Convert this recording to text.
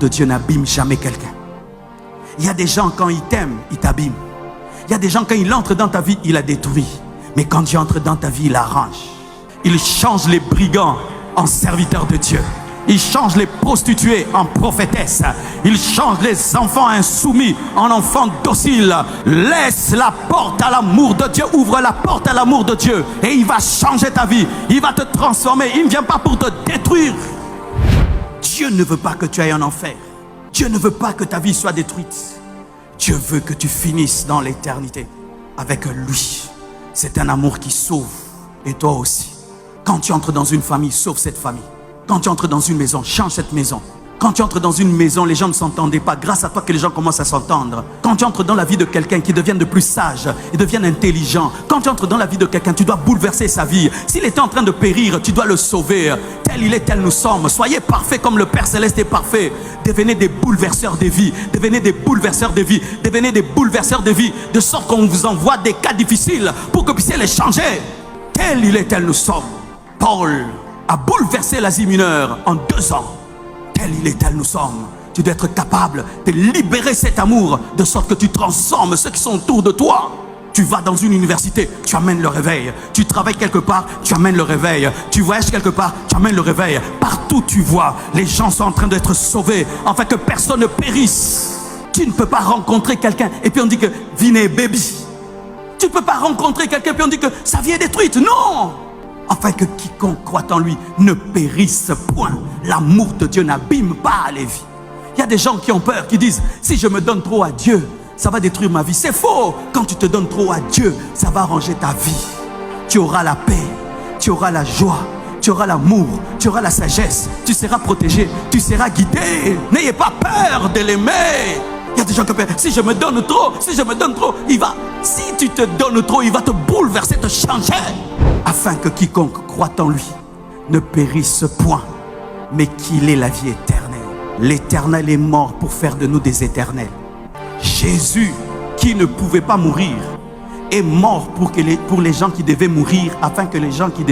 de Dieu n'abîme jamais quelqu'un. Il y a des gens, quand ils t'aiment, ils t'abîment. Il y a des gens, quand il entre dans ta vie, il la détruit. Mais quand Dieu entre dans ta vie, il arrange. Il change les brigands en serviteurs de Dieu. Il change les prostituées en prophétesses. Il change les enfants insoumis en enfants dociles. Laisse la porte à l'amour de Dieu. Ouvre la porte à l'amour de Dieu. Et il va changer ta vie. Il va te transformer. Il ne vient pas pour te détruire. Dieu ne veut pas que tu ailles en enfer. Dieu ne veut pas que ta vie soit détruite. Dieu veut que tu finisses dans l'éternité avec lui. C'est un amour qui sauve. Et toi aussi. Quand tu entres dans une famille, sauve cette famille. Quand tu entres dans une maison, change cette maison. Quand tu entres dans une maison, les gens ne s'entendaient pas. Grâce à toi que les gens commencent à s'entendre. Quand tu entres dans la vie de quelqu'un, qui devient de plus sage, il devient intelligent. Quand tu entres dans la vie de quelqu'un, tu dois bouleverser sa vie. S'il était en train de périr, tu dois le sauver. Tel il est, tel nous sommes. Soyez parfaits comme le Père Céleste est parfait. Devenez des bouleverseurs de vie. Devenez des bouleverseurs de vie. Devenez des bouleverseurs de vie. De sorte qu'on vous envoie des cas difficiles pour que vous puissiez les changer. Tel il est, tel nous sommes. Paul a bouleversé l'Asie mineure en 2 ans. Tel il est, tel nous sommes. Tu dois être capable de libérer cet amour de sorte que tu transformes ceux qui sont autour de toi. Tu vas dans une université, tu amènes le réveil. Tu travailles quelque part, tu amènes le réveil. Tu voyages quelque part, tu amènes le réveil. Partout tu vois, les gens sont en train d'être sauvés afin que personne ne périsse. Tu ne peux pas rencontrer quelqu'un et puis on dit que vie n'est baby. Tu ne peux pas rencontrer quelqu'un et puis on dit que sa vie est détruite. Non! Afin que quiconque croit en lui ne périsse point. L'amour de Dieu n'abîme pas les vies. Il y a des gens qui ont peur, qui disent, si je me donne trop à Dieu, ça va détruire ma vie. C'est faux. Quand tu te donnes trop à Dieu, ça va arranger ta vie. Tu auras la paix, tu auras la joie, tu auras l'amour, tu auras la sagesse. Tu seras protégé, tu seras guidé. N'ayez pas peur de l'aimer. Il y a des gens qui ont peur. Si je me donne trop, il va. Si tu te donnes trop, il va te bouleverser, te changer. Afin que quiconque croit en lui ne périsse point, mais qu'il ait la vie éternelle. L'Éternel est mort pour faire de nous des éternels. Jésus, qui ne pouvait pas mourir, est mort pour les gens qui devaient mourir, afin que les gens qui devaient